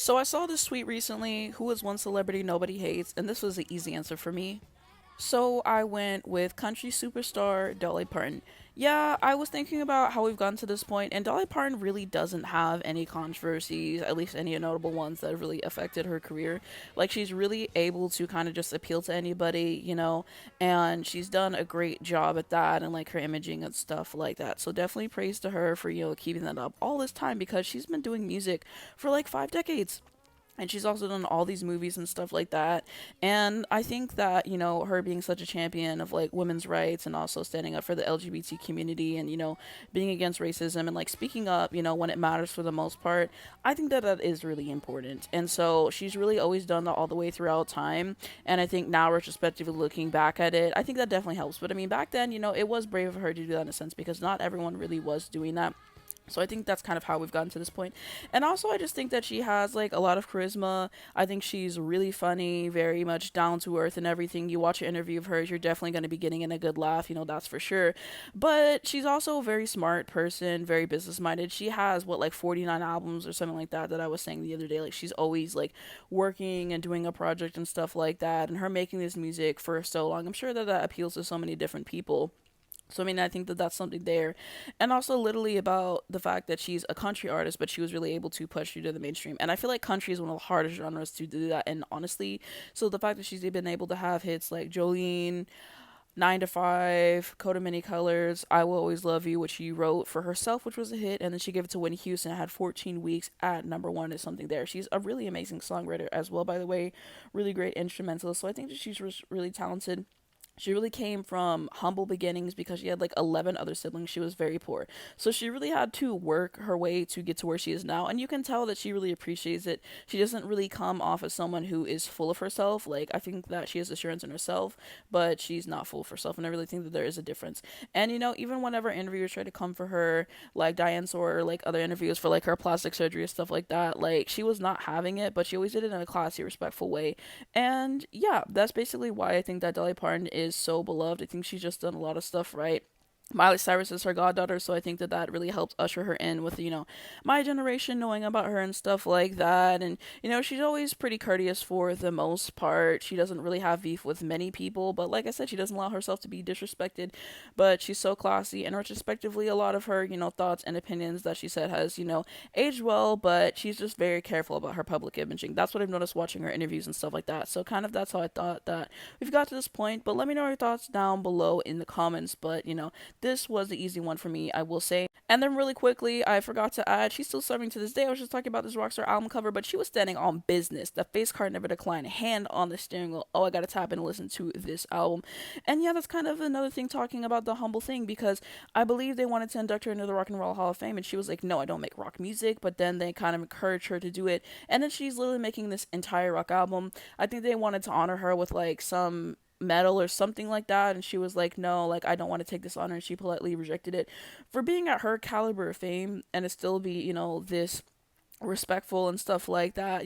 So I saw this tweet recently, who is one celebrity nobody hates, and this was an easy answer for me. So I went with country superstar Dollyparton. Yeah, I was thinking about how we've gotten to this point, and Dollyparton really doesn't have any controversies, at least any notable ones that have really affected her career. Like, she's really able to kind of just appeal to anybody, and she's done a great job at that and like her imaging and stuff like that. So definitely praise to her for, keeping that up all this time because she's been doing music for like 5 decades, and she's also done all these movies and stuff like that. And I think that, her being such a champion of like women's rights and also standing up for the LGBT community and, being against racism and like speaking up, when it matters for the most part, I think that that is really important. And so she's really always done that all the way throughout time. And I think now, retrospectively looking back at it, I think that definitely helps. But I mean, back then, it was brave of her to do that in a sense because not everyone really was doing that. So I think that's kind of how we've gotten to this point. And also I just think that she has like a lot of charisma. I think she's really funny, very much down to earth and everything. You watch an interview of hers, you're definitely going to be getting in a good laugh, that's for sure. But she's also a very smart person, very business minded. She has what, like 49 albums or something like that I was saying the other day. Like, she's always like working and doing a project and stuff like that, and her making this music for so long, I'm sure that that appeals to so many different people. So I mean, I think that that's something there, and also literally about the fact that she's a country artist, but she was really able to push through to the mainstream. And I feel like country is one of the hardest genres to do that. And honestly, so the fact that she's been able to have hits like Jolene, 9 to 5, Coat of Many Colors, I Will Always Love You, which she wrote for herself, which was a hit, and then she gave it to Whitney Houston. It had 14 weeks at number one. Is something there. She's a really amazing songwriter as well, by the way, really great instrumentalist. So I think that she's really talented. She really came from humble beginnings because she had like 11 other siblings. She was very poor. So she really had to work her way to get to where she is now. And you can tell that she really appreciates it. She doesn't really come off as someone who is full of herself. Like, I think that she has assurance in herself, but she's not full of herself. And I really think that there is a difference. And, even whenever interviewers try to come for her, like Diane Sawyer or like other interviews for like her plastic surgery and stuff like that, like, she was not having it, but she always did it in a classy, respectful way. And yeah, that's basically why I think that Dolly Parton is so beloved. I think she's just done a lot of stuff right. Miley Cyrus is her goddaughter, so I think that that really helped usher her in with, my generation knowing about her and stuff like that. And, she's always pretty courteous for the most part. She doesn't really have beef with many people, but like I said, she doesn't allow herself to be disrespected. But she's so classy, and retrospectively, a lot of her, thoughts and opinions that she said has, aged well, but she's just very careful about her public imaging. That's what I've noticed watching her interviews and stuff like that. So, kind of that's how I thought that we've got to this point. But let me know your thoughts down below in the comments. But, this was the easy one for me, I will say. And then really quickly, I forgot to add, she's still serving to this day. I was just talking about this Rockstar album cover, but she was standing on business. The face card never declined. Hand on the steering wheel. Oh, I gotta tap in and listen to this album. And yeah, that's kind of another thing talking about the humble thing, because I believe they wanted to induct her into the Rock and Roll Hall of Fame, and she was like, no, I don't make rock music. But then they kind of encouraged her to do it. And then she's literally making this entire rock album. I think they wanted to honor her with like some medal or something like that, and she was like, no, like, I don't want to take this honor, and she politely rejected it. For being at her caliber of fame and to still be, this respectful and stuff like that,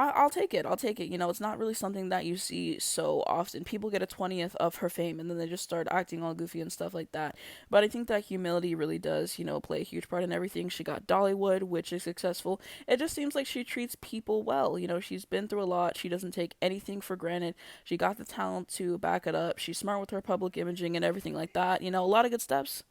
I'll take it. I'll take it. It's not really something that you see so often. People get a 20th of her fame and then they just start acting all goofy and stuff like that. But I think that humility really does, play a huge part in everything. She got Dollywood, which is successful. It just seems like she treats people well. She's been through a lot. She doesn't take anything for granted. She got the talent to back it up. She's smart with her public imaging and everything like that. A lot of good steps.